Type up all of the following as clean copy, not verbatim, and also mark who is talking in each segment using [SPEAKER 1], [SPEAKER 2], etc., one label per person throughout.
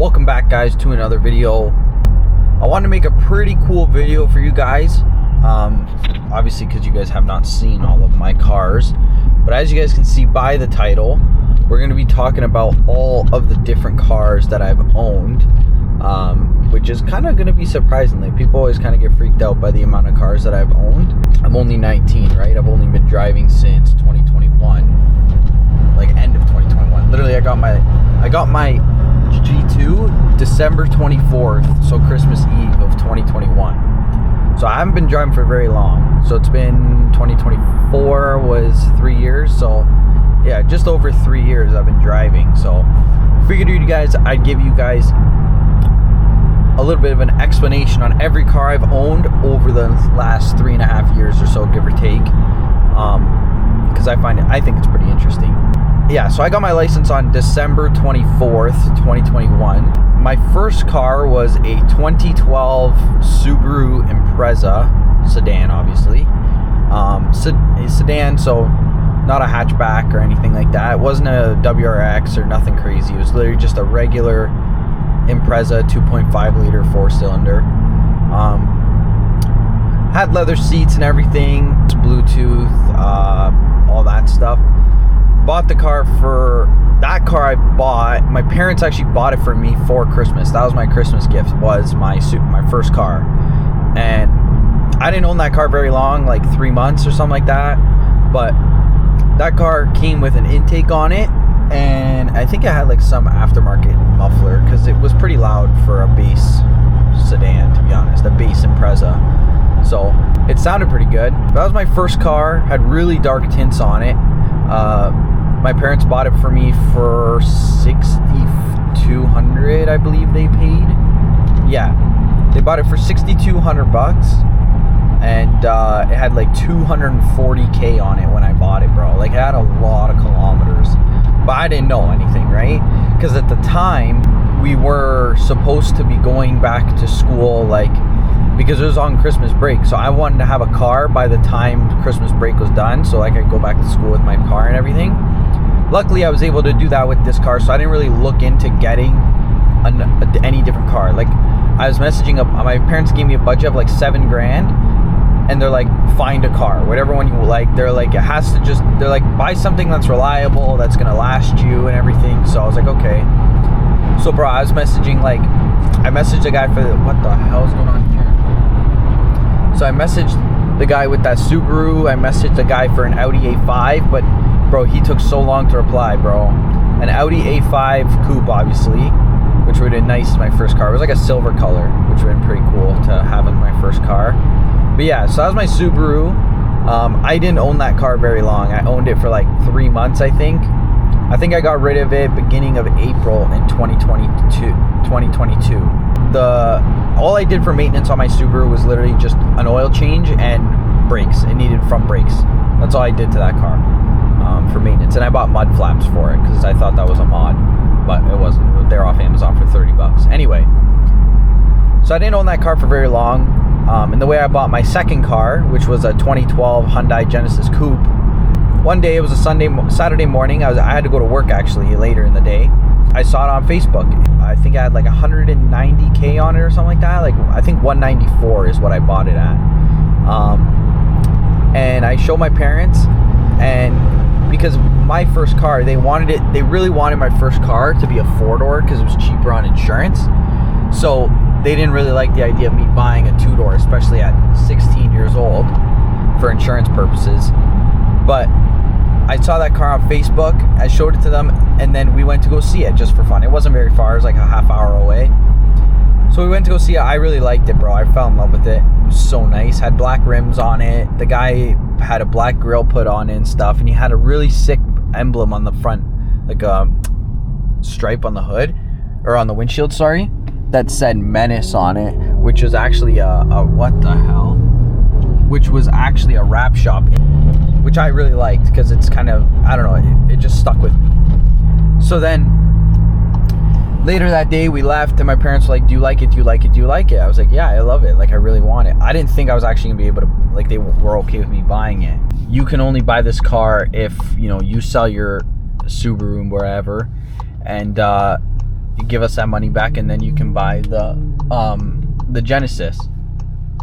[SPEAKER 1] Welcome back, guys, to another video. I want to make a pretty cool video for you guys, obviously because you guys have not seen all of my cars, but as you guys can see by the title, we're going to be talking about all of the different cars that I've owned, which is kind of going to be surprisingly. People always kind of get freaked out by the amount of cars that I've owned. I'm only 19, right? I've only been driving since 2021, like end of 2021. Literally, I got my G2 December 24th, so Christmas Eve of 2021. So I haven't been driving for very long. So it's been 2024 was 3 years. So yeah, just over 3 years I've been driving. So I figured I'd give you guys a little bit of an explanation on every car I've owned over the last 3.5 years or so, give or take, because I think it's pretty interesting. Yeah, so I got my license on December 24th, 2021. My first car was a 2012 Subaru Impreza sedan, obviously. A sedan, so not a hatchback or anything like that. It wasn't a WRX or nothing crazy. It was literally just a regular Impreza 2.5 liter 4-cylinder. Had leather seats and everything, Bluetooth, all that stuff. Bought the car that car I bought. My parents actually bought it for me for Christmas. That was my Christmas gift, was my first car. And I didn't own that car very long, like 3 months or something like that. But that car came with an intake on it, and I think it had like some aftermarket muffler because it was pretty loud for a base sedan, to be honest, a base Impreza. So it sounded pretty good. That was my first car. Had really dark tints on it. My parents bought it for me for $6,200, I believe they paid. Yeah, they bought it for $6,200, and it had like 240K on it when I bought it, bro. Like, it had a lot of kilometers, but I didn't know anything, right? Because at the time we were supposed to be going back to school, like, because it was on Christmas break. So I wanted to have a car by the time Christmas break was done, so I could go back to school with my car and everything. Luckily, I was able to do that with this car, so I didn't really look into getting any different car. Like, I was messaging up, my parents gave me a budget of like $7,000, and they're like, find a car, whatever one you like. They're like, they're like, buy something that's reliable, that's gonna last you and everything. So I was like, okay. So bro, I was messaging, like, I messaged the guy for what the hell is going on here? So I messaged the guy with that Subaru. I messaged the guy for an Audi A5, but bro, he took so long to reply, bro. An Audi A5 coupe, obviously, which would have been nice as my first car. It was like a silver color, which would have been pretty cool to have in my first car. But yeah, so that was my Subaru. I didn't own that car very long. I owned it for like 3 months, I think. I think I got rid of it beginning of April in 2022. All I did for maintenance on my Subaru was literally just an oil change and brakes. It needed front brakes. That's all I did to that car for maintenance. And I bought mud flaps for it because I thought that was a mod, but it wasn't. They're off Amazon for $30. Anyway, so I didn't own that car for very long. And the way I bought my second car, which was a 2012 Hyundai Genesis Coupe, one day, it was a Saturday morning. I had to go to work actually later in the day. I saw it on Facebook. I think I had like 190K on it or something like that. Like, I think 194 is what I bought it at. And I showed my parents, and because my first car, they really wanted my first car to be a 4-door because it was cheaper on insurance. So they didn't really like the idea of me buying a 2-door, especially at 16 years old, for insurance purposes. But I saw that car on Facebook, I showed it to them, and then we went to go see it just for fun. It wasn't very far, it was like a half hour away. So we went to go see it. I really liked it, bro. I fell in love with it. It was so nice. Had black rims on it. The guy had a black grill put on it and stuff, and he had a really sick emblem on the front, like a stripe on the hood, or on the windshield, sorry, that said Menace on it, which was actually which was actually a wrap shop, which I really liked because it's kind of, I don't know, it just stuck with me. So then later that day we left, and my parents were like, do you like it? Do you like it? Do you like it? I was like, yeah, I love it. Like, I really want it. I didn't think I was actually gonna be able to, like, they were okay with me buying it. You can only buy this car if, you know, you sell your Subaru wherever, and you give us that money back, and then you can buy the Genesis.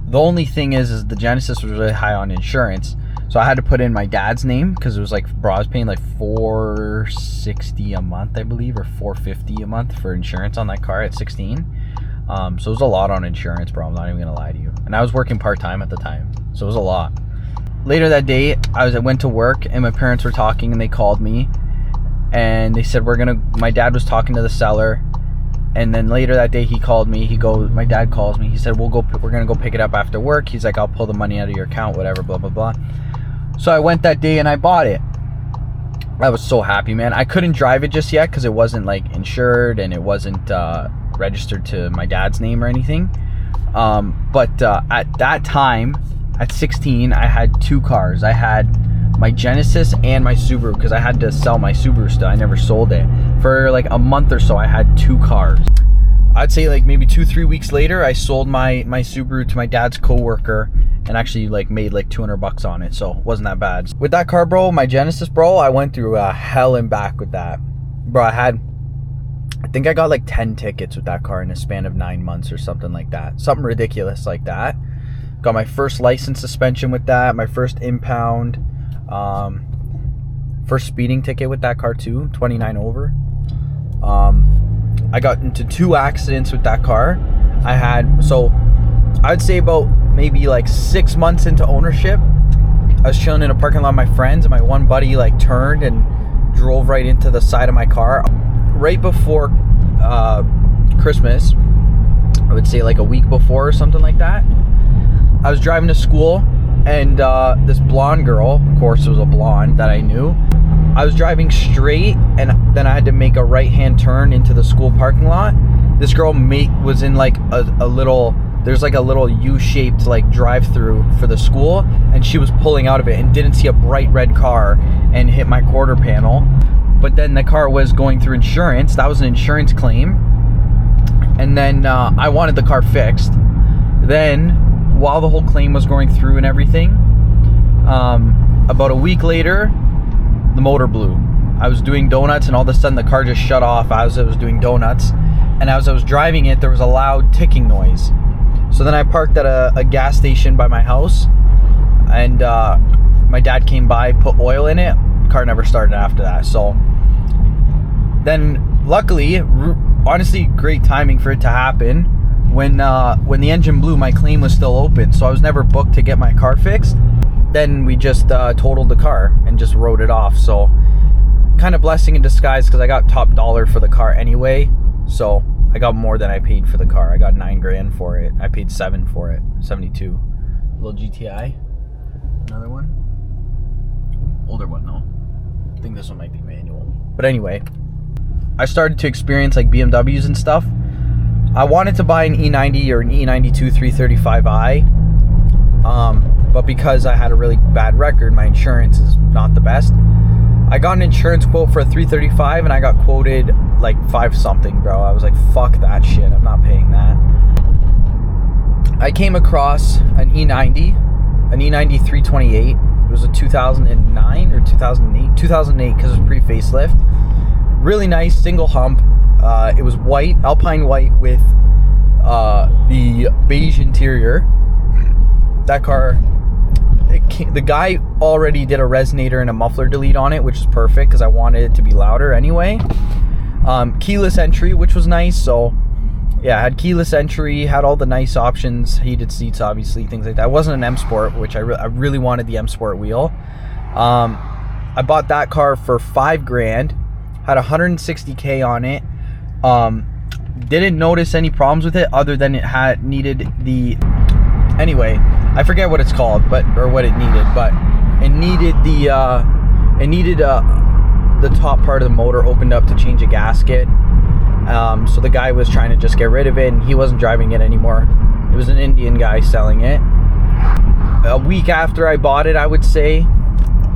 [SPEAKER 1] The only thing is the Genesis was really high on insurance, so I had to put in my dad's name because it was like, bro, I was paying like $460 a month, I believe, or $450 a month for insurance on that car at 16. So it was a lot on insurance, bro. I'm not even gonna lie to you. And I was working part-time at the time, so it was a lot. Later that day, I went to work, and my parents were talking, and they called me, and they said my dad was talking to the seller. And then later that day, he called me. My dad calls me. He said, we're gonna go pick it up after work. He's like, I'll pull the money out of your account, whatever, blah, blah, blah. So I went that day and I bought it. I was so happy, man. I couldn't drive it just yet because it wasn't like insured and it wasn't registered to my dad's name or anything. But at that time, at 16, I had 2 cars. I had my Genesis and my Subaru because I had to sell my Subaru still. I never sold it. For like a month or so, I had 2 cars. I'd say like maybe 2-3 weeks later, I sold my Subaru to my dad's coworker and actually like made like $200 on it, so it wasn't that bad. With that car, bro, my Genesis, bro, I went through hell and back with that. Bro, I think I got like 10 tickets with that car in a span of 9 months or something like that. Something ridiculous like that. Got my first license suspension with that, my first impound, first speeding ticket with that car too, 29 over. I got into 2 accidents with that car. I'd say about maybe like 6 months into ownership, I was chilling in a parking lot with my friends, and my one buddy like turned and drove right into the side of my car. Right before Christmas, I would say like a week before or something like that, I was driving to school, and this blonde girl, of course it was a blonde that I knew, I was driving straight, and then I had to make a right-hand turn into the school parking lot. This girl was in like a little, there's like a little U-shaped like drive-through for the school, and she was pulling out of it and didn't see a bright red car and hit my quarter panel. But then the car was going through insurance. That was an insurance claim. And then I wanted the car fixed. Then, while the whole claim was going through and everything, about a week later, the motor blew. I was doing donuts, and all of a sudden the car just shut off as I was doing donuts. And as I was driving it, there was a loud ticking noise. So then I parked at a gas station by my house, and my dad came by, put oil in it. Car never started after that. So then, luckily, honestly, great timing for it to happen. When the engine blew, my claim was still open, so I was never booked to get my car fixed. Then we just totaled the car and just wrote it off. So kind of blessing in disguise, because I got top dollar for the car anyway. So I got more than I paid for the car. I got $9 grand for it. I paid 7 for it, 72. Little GTI. Another one. Older one though. I think this one might be manual. But anyway, I started to experience like BMWs and stuff. I wanted to buy an E90 or an E92 335i, but because I had a really bad record, my insurance is not the best. I got an insurance quote for a 335, and I got quoted like 5 something, bro. I was like, fuck that shit, I'm not paying that. I came across an E90 328. It was a 2009 or 2008, because it was pre-facelift. Really nice, single hump. It was white, Alpine white with the beige interior. That car, the guy already did a resonator and a muffler delete on it, which is perfect because I wanted it to be louder anyway. Keyless entry, which was nice. So yeah, I had keyless entry, had all the nice options, heated seats, obviously, things like that. It wasn't an M Sport, which I really wanted the M Sport wheel. I bought that car for $5 grand, had 160K on it. Didn't notice any problems with it other than it needed the, anyway, I forget what it's called, or what it needed, but it needed the top part of the motor opened up to change a gasket. So the guy was trying to just get rid of it, and he wasn't driving it anymore. It was an Indian guy selling it. A week after I bought it, I would say,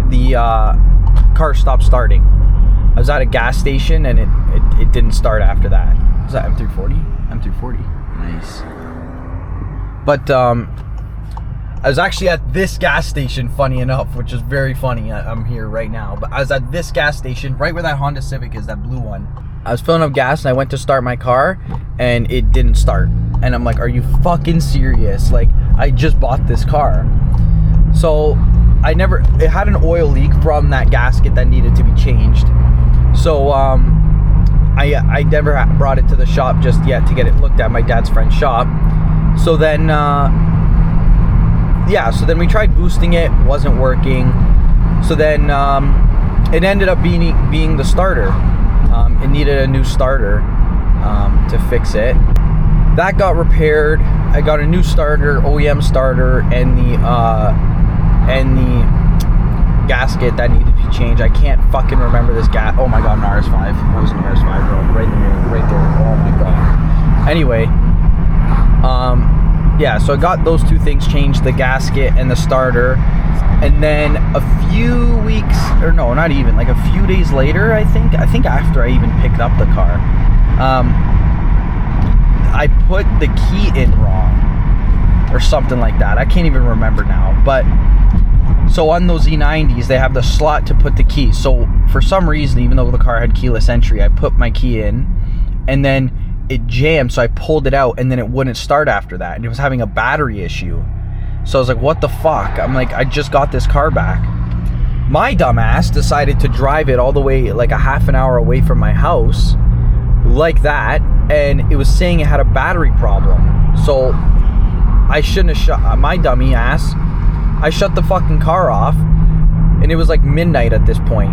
[SPEAKER 1] the car stopped starting. I was at a gas station, and it didn't start after that. Was that M340? M340. Nice. But I was actually at this gas station, funny enough, which is very funny. I'm here right now. But I was at this gas station, right where that Honda Civic is, that blue one. I was filling up gas and I went to start my car and it didn't start. And I'm like, are you fucking serious? Like, I just bought this car. So it had an oil leak from that gasket that needed to be changed. So I never brought it to the shop just yet to get it looked at, my dad's friend's shop. So then so then we tried boosting it, wasn't working. So then it ended up being the starter. It needed a new starter to fix it. That got repaired. I got a new starter, OEM starter, and the gasket that needed to be changed. I can't fucking remember this oh my god, an RS5. It was an RS5, bro. Right in the mirror, right there. Oh my god. Anyway, yeah, so I got those two things changed, the gasket and the starter. And then a few weeks, or no, not even, like a few days later, I think after I even picked up the car, I put the key in wrong or something like that. I can't even remember now. But so on those E90s, they have the slot to put the key. So for some reason, even though the car had keyless entry, I put my key in and then it jammed. So I pulled it out and then it wouldn't start after that. And it was having a battery issue. So I was like, what the fuck? I'm like, I just got this car back. My dumbass decided to drive it all the way like a half an hour away from my house like that. And it was saying it had a battery problem. So I shouldn't have shut, my dummy ass, I shut the fucking car off. And it was like midnight at this point.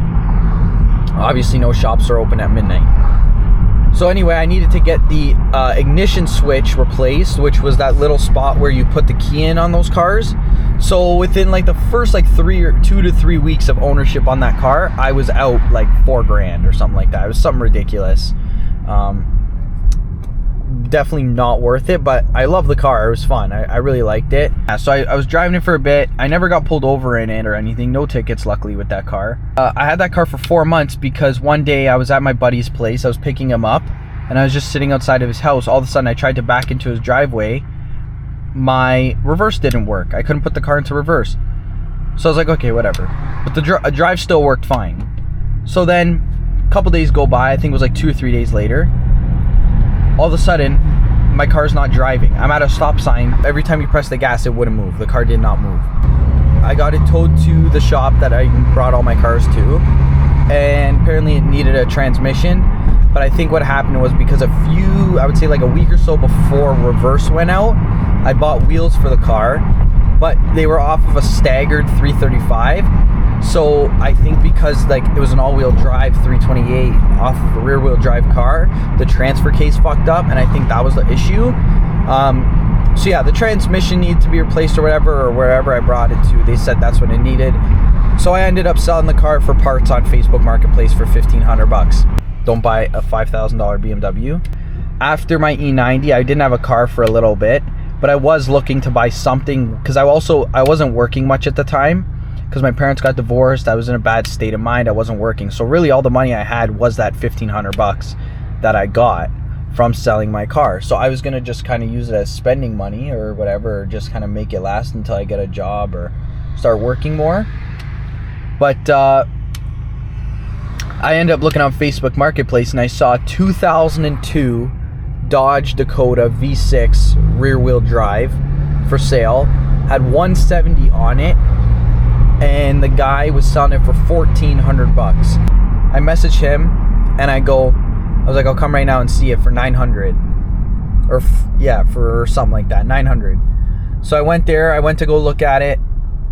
[SPEAKER 1] Obviously no shops are open at midnight. So anyway, I needed to get the ignition switch replaced, which was that little spot where you put the key in on those cars. So within like the first like 2 to 3 weeks of ownership on that car, I was out like $4,000 or something like that. It was something ridiculous. Definitely not worth it, but I love the car. It was fun. I really liked it. Yeah, so I was driving it for a bit. I never got pulled over in it or anything. No tickets, luckily, with that car. I had that car for 4 months because one day I was at my buddy's place. I was picking him up and I was just sitting outside of his house. All of a sudden, I tried to back into his driveway. My reverse didn't work. I couldn't put the car into reverse. So I was like, okay, whatever. But the drive still worked fine. So then a couple days go by. I think it was like 2 or 3 days later. All of a sudden, my car's not driving. I'm at a stop sign. Every time you press the gas, it wouldn't move. The car did not move. I got it towed to the shop that I brought all my cars to, and apparently it needed a transmission. But I think what happened was because I would say like a week or so before reverse went out, I bought wheels for the car, but they were off of a staggered 335. So I think because like it was an all-wheel drive 328 off of a rear-wheel drive car, the transfer case fucked up, and I think that was the issue. So yeah, the transmission needed to be replaced or whatever, or wherever I brought it to, they said that's what it needed. So I ended up selling the car for parts on Facebook Marketplace for $1,500. Don't buy a $5,000 BMW. After my E90, I didn't have a car for a little bit, but I was looking to buy something because I wasn't working much at the time. Because my parents got divorced, I was in a bad state of mind, I wasn't working. So really all the money I had was that $1,500 that I got from selling my car. So I was gonna just kind of use it as spending money or whatever, or just kind of make it last until I get a job or start working more. But I ended up looking on Facebook Marketplace and I saw a 2002 Dodge Dakota V6 rear wheel drive for sale. Had 170 on it. And the guy was selling it for $1,400. I messaged him and I was like, I'll come right now and see it for $900, or for something like that, $900. So I went there. I went to go look at it.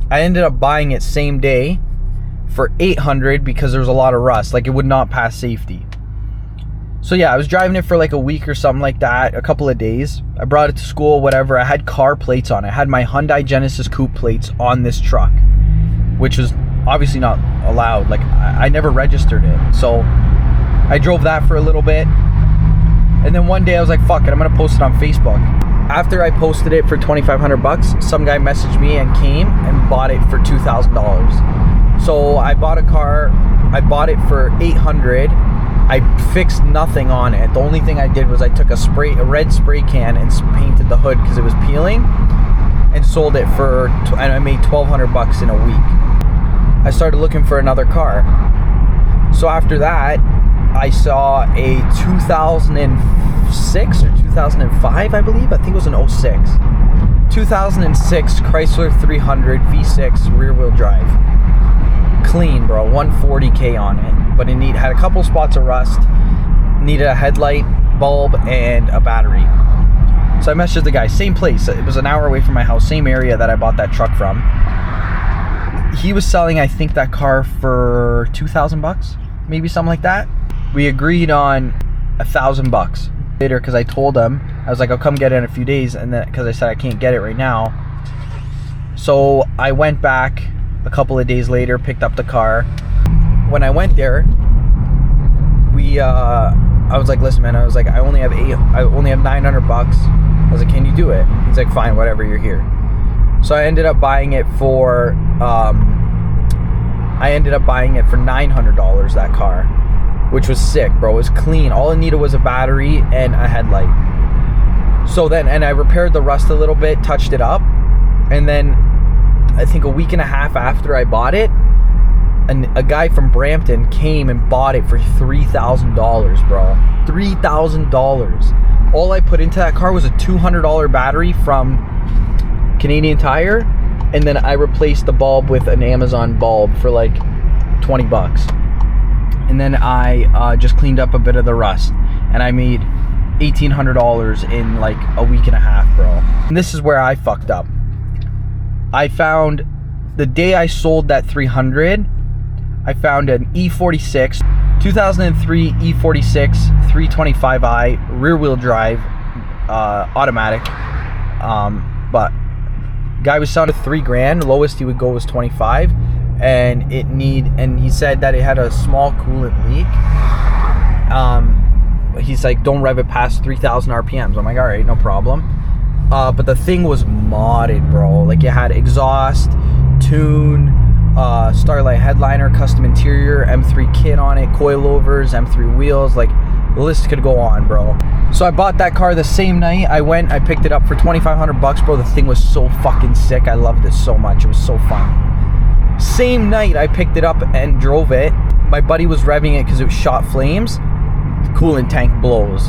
[SPEAKER 1] I ended up buying it same day for $800 because there was a lot of rust. Like it would not pass safety. So yeah, I was driving it for like a week or something like that, a couple of days. I brought it to school, whatever. I had car plates on it. I had my Hyundai Genesis Coupe plates on this truck, which was obviously not allowed. Like I never registered it. So I drove that for a little bit. And then one day I was like, fuck it, I'm gonna post it on Facebook. After I posted it for $2,500, some guy messaged me and came and bought it for $2,000. So I bought a car, I bought it for $800. I fixed nothing on it. The only thing I did was I took a red spray can and painted the hood because it was peeling, and sold it and I made $1,200 in a week. I started looking for another car. So after that, I saw a 2006 or 2005, I believe. I think it was an 06. 2006 Chrysler 300 V6 rear wheel drive. Clean, bro. 140K on it. But it had a couple spots of rust. Needed a headlight, bulb, and a battery. So I messaged the guy, same place. It was an hour away from my house, same area that I bought that truck from. He was selling, I think, that car for $2,000, maybe something like that. We agreed on $1,000 later because I told him, I was like, I'll come get it in a few days, and then because I said I can't get it right now. So I went back a couple of days later, picked up the car. When I went there, I was like, listen, man, I was like, I only have $900. I was like, can you do it? He's like, fine, whatever, you're here. So I ended up buying it for $900, that car, which was sick, bro. It was clean. All it needed was a battery and a headlight. So then, and I repaired the rust a little bit, touched it up, and then I think a week and a half after I bought it, and a guy from Brampton came and bought it for $3,000, bro. $3,000. All I put into that car was a $200 battery from Canadian Tire, and then I replaced the bulb with an Amazon bulb for like $20. And then I just cleaned up a bit of the rust, and I made $1,800 in like a week and a half, bro. And this is where I fucked up. I found, the day I sold that 300, I found an E46, 2003 E46 325i rear wheel drive, automatic. But guy was selling $3,000. Lowest he would go was 25, and he said that it had a small coolant leak. He's like, don't rev it past 3,000 RPMs. I'm like, all right, no problem. But the thing was modded, bro. Like, it had exhaust, tune, Starlight headliner, custom interior, M3 kit on it, coilovers, M3 wheels. Like, the list could go on, bro. So I bought that car the same night. I picked it up for $2,500, bro. The thing was so fucking sick. I loved it so much. It was so fun. Same night I picked it up and drove it. My buddy was revving it because it was shot flames. The coolant tank blows.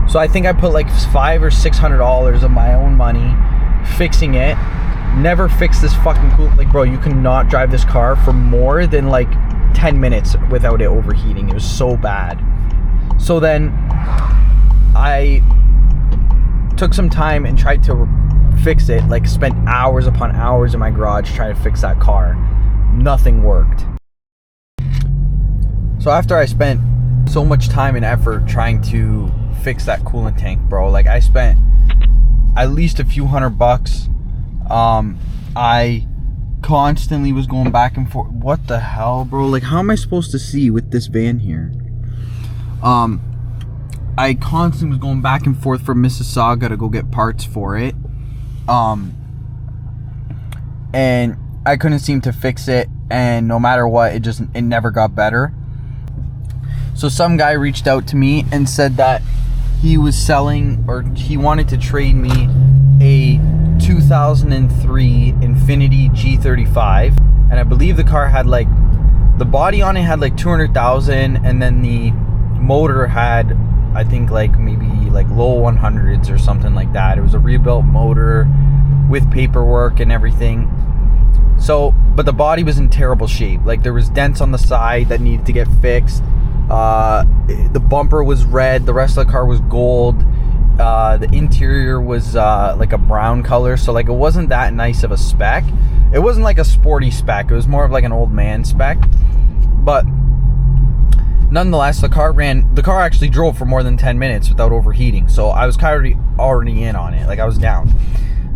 [SPEAKER 1] So I think I put like $500 or $600 of my own money fixing it. Never fixed this fucking coolant. Like, bro, you cannot drive this car for more than like 10 minutes without it overheating. It was so bad. So then I took some time and tried to fix it. Like, spent hours upon hours in my garage trying to fix that car. Nothing worked. So after I spent so much time and effort trying to fix that coolant tank, bro, like, I spent at least a few $100. I constantly was going back and forth. What the hell, bro? Like, how am I supposed to see with this van here? I constantly was going back and forth from Mississauga to go get parts for it. And I couldn't seem to fix it, and no matter what, it never got better. So some guy reached out to me and said that he was selling, or he wanted to trade me a 2003 Infiniti G35, and I believe the car had like, the body on it had like 200,000, and then the motor had, I think, like maybe like low 100s or something like that. It was a rebuilt motor with paperwork and everything. So, but the body was in terrible shape. Like, there was dents on the side that needed to get fixed. The bumper was red. The rest of the car was gold. The interior was like a brown color. So, like, it wasn't that nice of a spec. It wasn't like a sporty spec. It was more of like an old man spec. But nonetheless, the car actually drove for more than 10 minutes without overheating. So I was kind of already in on it. Like, I was down.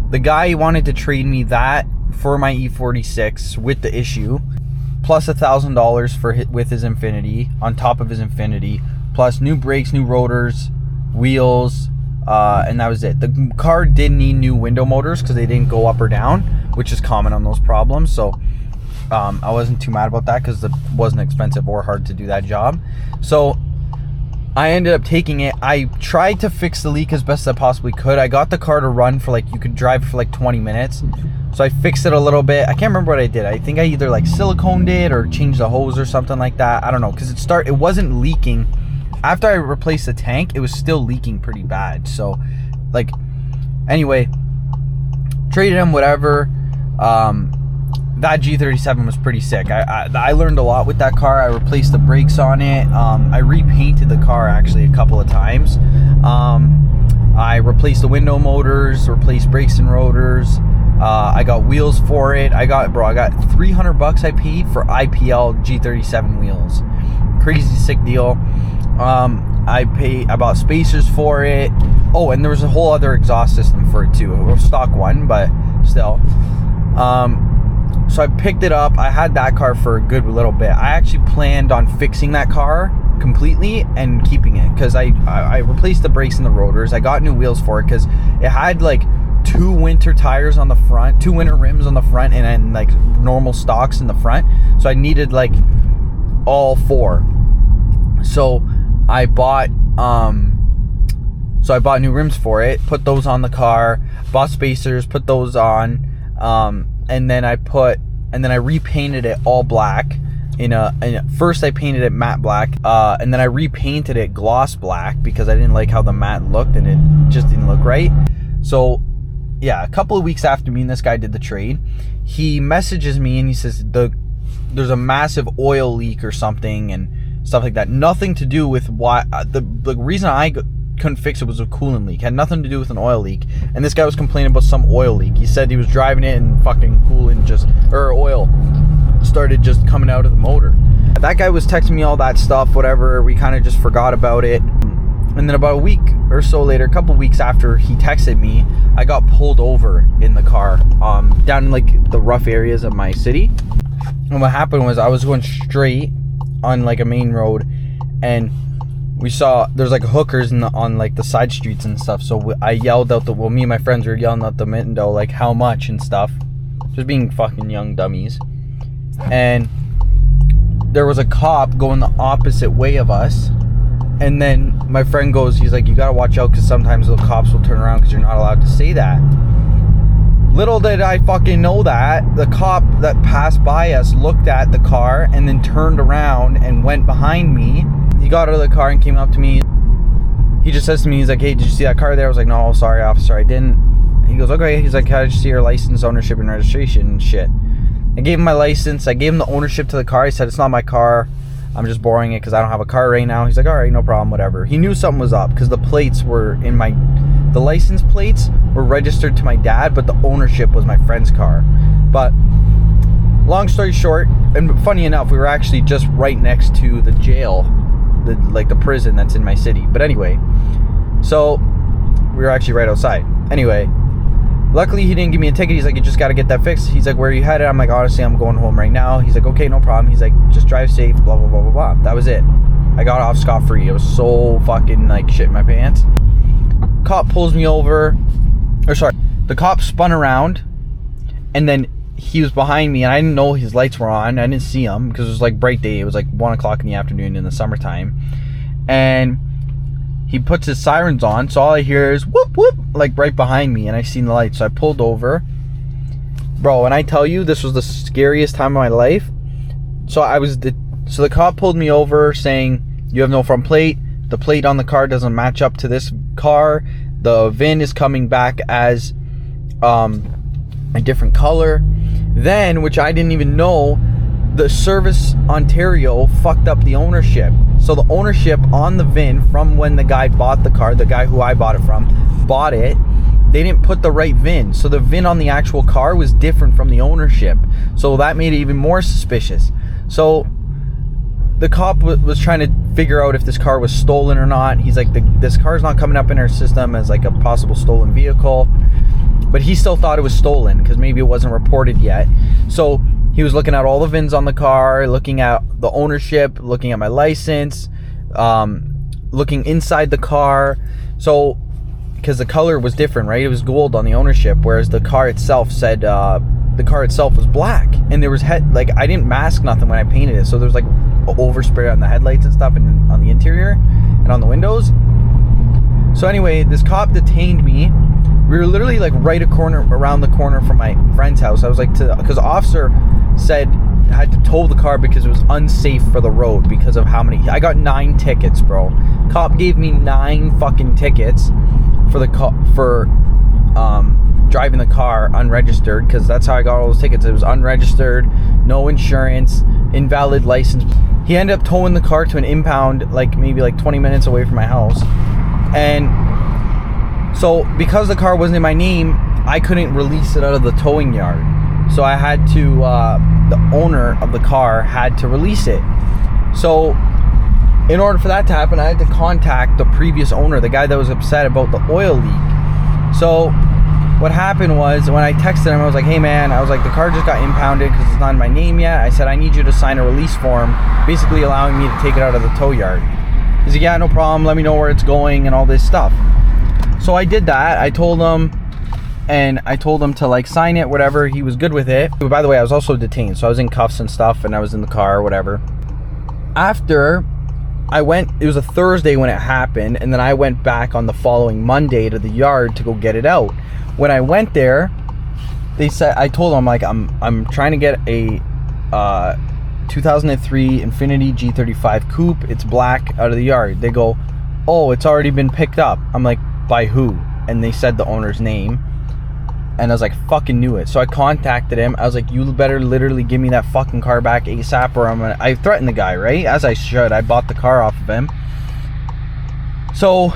[SPEAKER 1] The guy wanted to trade me that for my E46 with the issue, plus $1,000 with his Infiniti, on top of his Infiniti, plus new brakes, new rotors, wheels, and that was it. The car did need new window motors because they didn't go up or down, which is common on those problems. So I wasn't too mad about that because it wasn't expensive or hard to do that job. So I ended up taking it. I tried to fix the leak as best as I possibly could. I got the car to run for like, you could drive for like 20 minutes. So I fixed it a little bit. I can't remember what I did. I think I either like siliconed it or changed the hose or something like that. I don't know, because it wasn't leaking. After I replaced the tank, it was still leaking pretty bad. So like, anyway, traded him, whatever. That G37 was pretty sick. I learned a lot with that car. I replaced the brakes on it. I repainted the car actually a couple of times. I replaced the window motors, replaced brakes and rotors. I got wheels for it. I got $300 I paid for IPL G37 wheels. Crazy sick deal. I bought spacers for it. Oh, and there was a whole other exhaust system for it too. It was stock one, but still. So I picked it up. I had that car for a good little bit. I actually planned on fixing that car completely and keeping it, because I replaced the brakes and the rotors. I got new wheels for it because it had like 2 winter tires on the front, 2 winter rims on the front, and then like normal stocks in the front. So I needed like all 4. So I bought new rims for it, put those on the car, bought spacers, put those on, and then I repainted it all black. First I painted it matte black, and then I repainted it gloss black because I didn't like how the matte looked and it just didn't look right. So yeah, a couple of weeks after me and this guy did the trade, he messages me and he says there's a massive oil leak or something and stuff like that. Nothing to do with why the reason I couldn't fix it was a coolant leak. It had nothing to do with an oil leak. And this guy was complaining about some oil leak. He said he was driving it and fucking oil started just coming out of the motor. That guy was texting me all that stuff, whatever. We kind of just forgot about it. And then about a week or so later, a couple weeks after he texted me, I got pulled over in the car down in like the rough areas of my city. And what happened was I was going straight on like a main road, and we saw there's like hookers on like the side streets and stuff. So I yelled out me and my friends were yelling out the window like how much and stuff, just being fucking young dummies. And there was a cop going the opposite way of us. And then my friend goes, he's like, you gotta watch out because sometimes the cops will turn around because you're not allowed to say that. Little did I fucking know that the cop that passed by us looked at the car and then turned around and went behind me. He got out of the car and came up to me. He just says to me, he's like, hey, did you see that car there? I was like, no, sorry, officer, I didn't. He goes, okay. He's like, how did you see your license, ownership, and registration and shit? I gave him my license. I gave him the ownership to the car. He said, it's not my car. I'm just borrowing it because I don't have a car right now. He's like, all right, no problem, whatever. He knew something was up because the plates were the license plates were registered to my dad, but the ownership was my friend's car. But long story short, and funny enough, we were actually just right next to the jail, the prison that's in my city. But anyway, so we were actually right outside. Anyway, luckily he didn't give me a ticket. He's like, you just got to get that fixed. He's like, where are you headed? I'm like, honestly, I'm going home right now. He's like, okay, no problem. He's like, just drive safe, blah, blah, blah, blah, blah. That was it. I got off scot-free. It was so fucking like shit in my pants. Cop pulls me over. The cop spun around and then he was behind me and I didn't know his lights were on. I didn't see him because it was like bright day. It was like 1 o'clock in the afternoon in the summertime. And he puts his sirens on, so all I hear is whoop whoop, like right behind me, and I seen the lights, so I pulled over. Bro, and I tell you, this was the scariest time of my life. So the cop pulled me over saying, you have no front plate, the plate on the car doesn't match up to this car, the VIN is coming back as a different color. Then, which I didn't even know, the Service Ontario fucked up the ownership. So the ownership on the VIN from when the guy bought the car, the guy who I bought it from, bought it, they didn't put the right VIN. So the VIN on the actual car was different from the ownership. So that made it even more suspicious. So the cop was trying to figure out if this car was stolen or not. He's like, this car's not coming up in our system as like a possible stolen vehicle. But he still thought it was stolen because maybe it wasn't reported yet. So he was looking at all the VINs on the car, looking at the ownership, looking at my license, looking inside the car. So, because the color was different, right? It was gold on the ownership, whereas the car itself said the car itself was black. And there was I didn't mask nothing when I painted it, so there was like overspray on the headlights and stuff, and on the interior and on the windows. So anyway, this cop detained me. We were literally like around the corner from my friend's house. I was like, because the officer said I had to tow the car because it was unsafe for the road because of how many. I got 9 tickets, bro. Cop gave me 9 fucking tickets for driving the car unregistered, because that's how I got all those tickets. It was unregistered, no insurance, invalid license. He ended up towing the car to an impound, like maybe like 20 minutes away from my house. And so because the car wasn't in my name, I couldn't release it out of the towing yard. So I had to, the owner of the car had to release it. So in order for that to happen, I had to contact the previous owner, the guy that was upset about the oil leak. So what happened was, when I texted him, I was like, hey man, I was like, the car just got impounded because it's not in my name yet. I said, I need you to sign a release form, basically allowing me to take it out of the tow yard. He's like, yeah, no problem, let me know where it's going and all this stuff. So I did that. I told him to like sign it, whatever. He was good with it. But by the way, I was also detained, so I was in cuffs and stuff, and I was in the car or whatever. After I went, it was a Thursday when it happened, and then I went back on the following Monday to the yard to go get it out. When I went there, they said, I told them, like, I'm trying to get a 2003 Infiniti G35 coupe. It's black, out of the yard. They go, oh, it's already been picked up. I'm like, by who? And they said the owner's name. And I was like, fucking knew it. So I contacted him. I was like, you better literally give me that fucking car back ASAP, or I threatened the guy, right? As I should. I bought the car off of him. So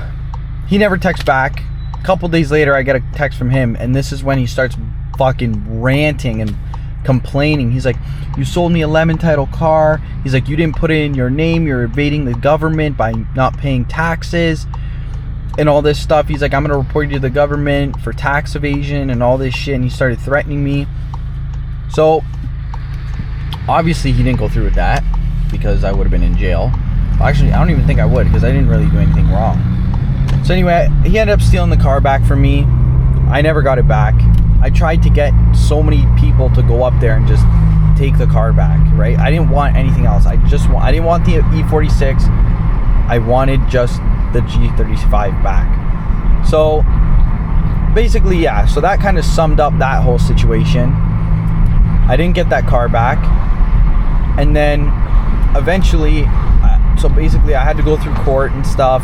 [SPEAKER 1] he never texts back. A couple days later, I get a text from him, and this is when he starts fucking ranting and complaining. He's like, you sold me a lemon title car. He's like, you didn't put it in your name. You're evading the government by not paying taxes and all this stuff. He's like, I'm gonna report you to the government for tax evasion and all this shit. And he started threatening me. So obviously he didn't go through with that, because I would have been in jail. Actually, I don't even think I would, because I didn't really do anything wrong. So anyway, he ended up stealing the car back from me. I never got it back. I tried to get so many people to go up there and just take the car back, right? I didn't want anything else. I didn't want the E46. I wanted just the G35 back. So basically, yeah, so that kind of summed up that whole situation. I didn't get that car back. And then eventually, so basically I had to go through court and stuff.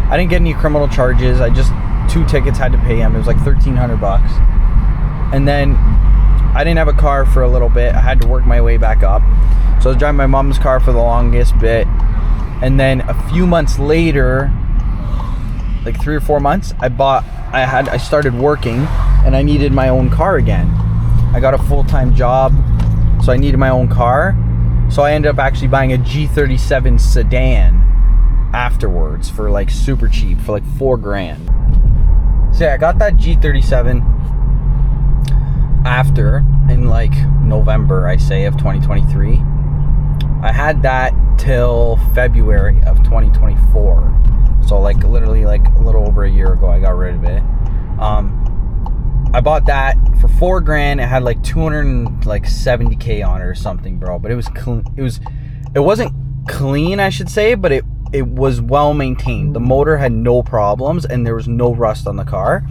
[SPEAKER 1] I didn't get any criminal charges. I just 2 tickets, had to pay him. It was like $1,300. And then I didn't have a car for a little bit. I had to work my way back up. So I was driving my mom's car for the longest bit. And then a few months later, like 3 or 4 months, I started working, and I needed my own car again. I got a full-time job, so I needed my own car. So I ended up actually buying a G37 sedan afterwards for like super cheap, for like $4,000. So yeah, I got that G37 after, in like November, I say, of 2023. I had that till February of 2024. So like literally like a little over a year ago, I got rid of it. I bought that for $4,000. It had like 270K on it or something, bro. But it was clean. It wasn't clean, I should say, but it was well maintained. The motor had no problems, and there was no rust on the car.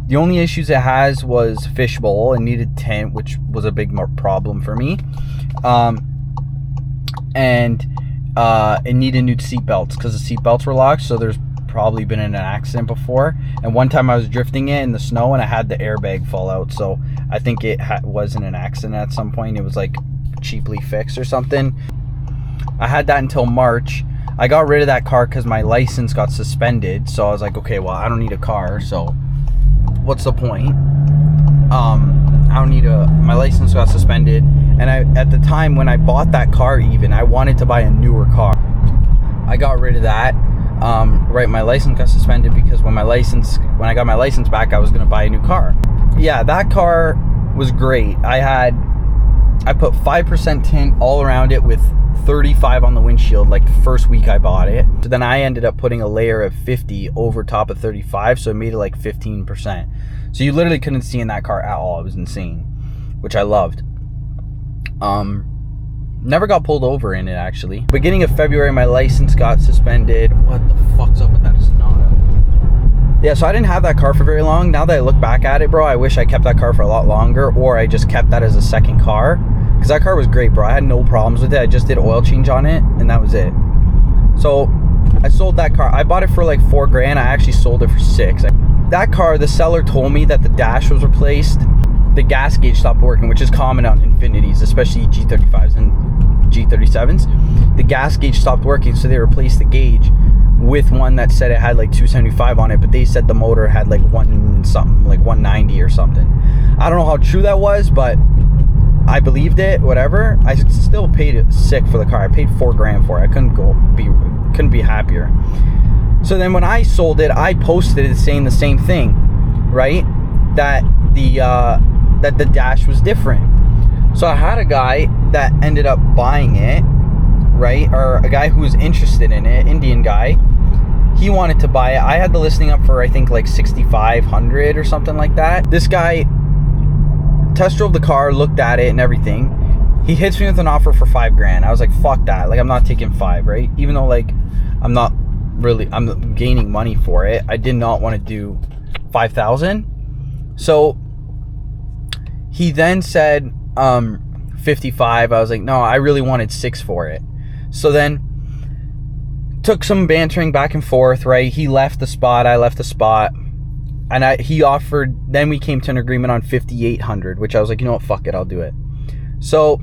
[SPEAKER 1] The only issues it has was fishbowl and needed tint, which was a big problem for me. And it needed new seat belts, because the seat belts were locked. So there's probably been in an accident before. And one time I was drifting it in the snow, and I had the airbag fall out. So I think it was in an accident at some point. It was like cheaply fixed or something. I had that until March. I got rid of that car because my license got suspended. So I was like, okay, well, I don't need a car, so what's the point? I don't need my license got suspended. And at the time when I bought that car, even, I wanted to buy a newer car. I got rid of that. Right, my license got suspended because when I got my license back, I was gonna buy a new car. Yeah, that car was great. I put 5% tint all around it with 35 on the windshield, like the first week I bought it. So then I ended up putting a layer of 50 over top of 35, so it made it like 15%. So you literally couldn't see in that car at all. It was insane, which I loved. Never got pulled over in it, actually. Beginning of February, my license got suspended. What the fuck's up with that Sonata? Yeah, so I didn't have that car for very long. Now that I look back at it, bro, I wish I kept that car for a lot longer, or I just kept that as a second car. Because that car was great, bro. I had no problems with it. I just did oil change on it, and that was it. So I sold that car. I bought it for like $4,000. I actually sold it for $6,000. That car, the seller told me that the dash was replaced. The gas gauge stopped working, which is common on Infinitis, especially G35s and G37s. The gas gauge stopped working, so they replaced the gauge with one that said it had like 275 on it, but they said the motor had like something, like 190 or something. I don't know how true that was, but I believed it, whatever. I still paid it sick for the car. I paid $4,000 for it. I couldn't be happier. So then when I sold it, I posted it saying the same thing, right? That the dash was different. So I had a guy that ended up buying it, right? Or a guy who was interested in it, Indian guy. He wanted to buy it. I had the listing up for I think like $6,500 or something like that. This guy test drove the car, looked at it and everything. He hits me with an offer for $5,000. I was like, fuck that. Like, I'm not taking 5, right? Even though like I'm gaining money for it. I did not want to do 5,000. So he then said 55. I was like, no, I really wanted 6 for it. So then took some bantering back and forth, right? He left the spot, I left the spot, and he offered. Then we came to an agreement on 5,800, which I was like, you know what, fuck it, I'll do it. So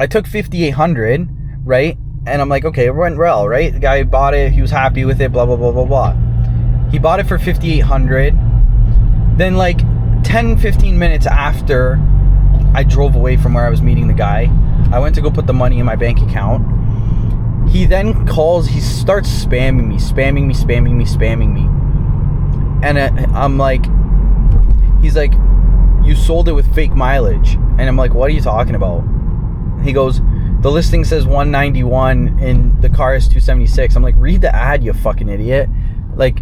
[SPEAKER 1] I took 5,800, right? And I'm like, okay, it went well, right? The guy bought it, he was happy with it, blah blah blah blah blah. He bought it for 5,800. Then like 10-15 minutes after I drove away from where I was meeting the guy, I went to go put the money in my bank account. He then calls, he starts spamming me. And I'm like, he's like, you sold it with fake mileage. And I'm like, what are you talking about? He goes, the listing says 191 and the car is 276. I'm like, read the ad, you fucking idiot. Like,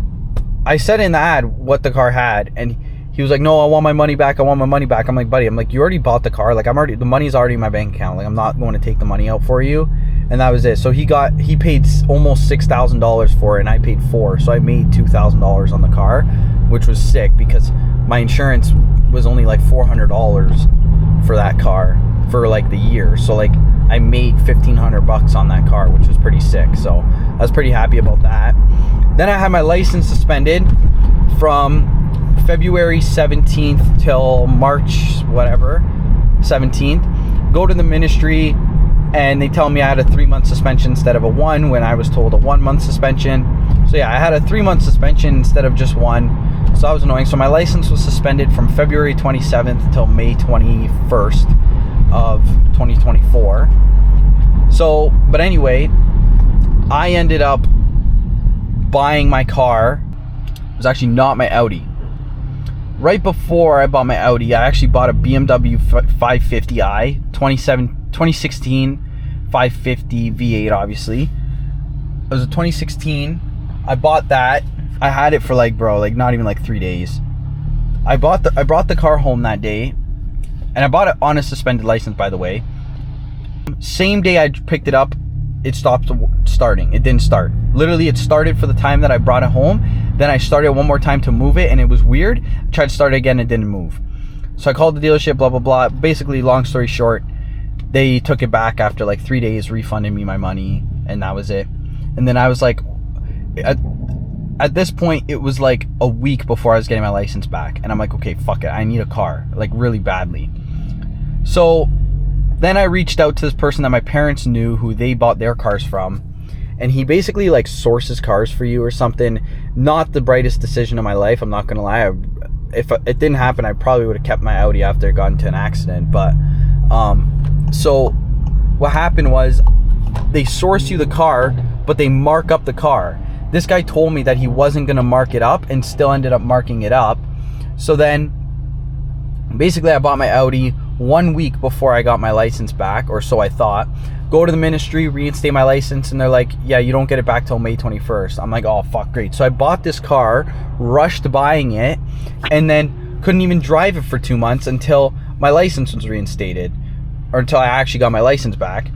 [SPEAKER 1] I said in the ad what the car had, and he was like, no, I want my money back. I'm like, buddy, you already bought the car. Like, the money's already in my bank account. Like, I'm not going to take the money out for you. And that was it. So he paid almost $6,000 for it, and I paid $4,000. So I made $2,000 on the car, which was sick because my insurance was only like $400 for that car for like the year. So like I made $1,500 on that car, which was pretty sick. So I was pretty happy about that. Then I had my license suspended from February 17th till March, whatever, 17th. Go to the ministry, and they tell me I had a 3-month suspension instead of a 1 when I was told a 1-month suspension. So yeah, I had a 3-month suspension instead of just 1. So that was annoying. So my license was suspended from February 27th till May 21st of 2024. So, but anyway, I ended up buying my car. It was actually not my Audi. Right before I bought my Audi, I actually bought a BMW 550i, 2016 550 V8, obviously. It was a 2016. I bought that. I had it for like, bro, like not even like 3 days. I brought the car home that day, and I bought it on a suspended license, by the way. Same day I picked it up, it stopped starting. It didn't start. Literally, it started for the time that I brought it home. Then I started one more time to move it, and it was weird. I tried to start it again, it didn't move. So I called the dealership, blah blah blah. Basically, long story short, they took it back after like 3 days, refunded me my money, and that was it. And then I was like, at this point, it was like a week before I was getting my license back, and I'm like, okay, fuck it, I need a car, like really badly. So then I reached out to this person that my parents knew, who they bought their cars from, and he basically like sources cars for you or something. Not the brightest decision of my life, I'm not gonna lie. If it didn't happen, I probably would have kept my Audi after it got into an accident. But so what happened was, they source you the car, but they mark up the car. This guy told me that he wasn't gonna mark it up, and still ended up marking it up. So then basically I bought my Audi 1 week before I got my license back, or so I thought. Go to the ministry, reinstate my license, and they're like, yeah, you don't get it back till May 21st. I'm like, oh fuck, great. So I bought this car, rushed buying it, and then couldn't even drive it for 2 months until my license was reinstated, or until I actually got my license back.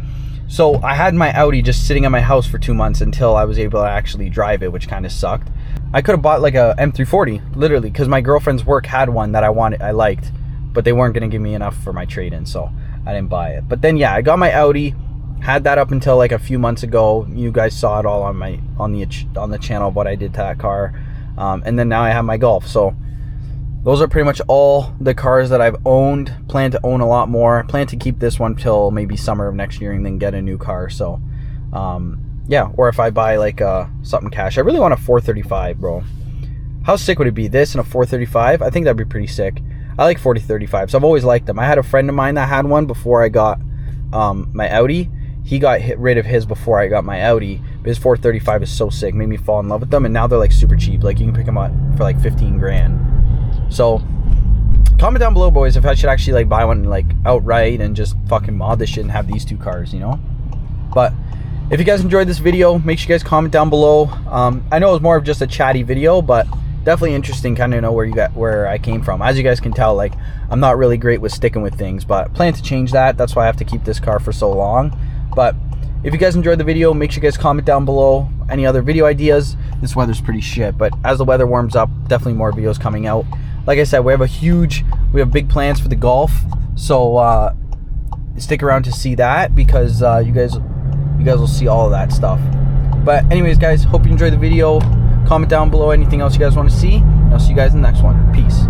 [SPEAKER 1] So I had my Audi just sitting at my house for 2 months until I was able to actually drive it, which kind of sucked. I could have bought like a M340, literally, because my girlfriend's work had one that I liked, but they weren't going to give me enough for my trade-in, so I didn't buy it. But then, yeah, I got my Audi, had that up until like a few months ago. You guys saw it all on the channel, what I did to that car. And then now I have my Golf. So those are pretty much all the cars that I've owned. Plan to own a lot more. Plan to keep this one till maybe summer of next year and then get a new car. So yeah, or if I buy like something cash. I really want a 435, bro. How sick would it be, this and a 435? I think that'd be pretty sick. I like 4035s. I've always liked them. I had a friend of mine that had one before I got my Audi. He got rid of his before I got my Audi, but his 435 is so sick. Made me fall in love with them, and now they're like super cheap. Like you can pick them up for like 15 grand. So comment down below, boys, if I should actually like buy one like outright and just fucking mod this shit and have these two cars, you know. But if you guys enjoyed this video, make sure you guys comment down below. I know it was more of just a chatty video, but definitely interesting kind of know where I came from. As you guys can tell, like I'm not really great with sticking with things, but plan to change that. That's why I have to keep this car for so long. But if you guys enjoyed the video, make sure you guys comment down below any other video ideas. This weather's pretty shit, but as the weather warms up, definitely more videos coming out. Like I said, we have big plans for the Golf, so stick around to see that, because you guys will see all of that stuff. But anyways, guys, hope you enjoyed the video. Comment down below anything else you guys want to see, and I'll see you guys in the next one. Peace.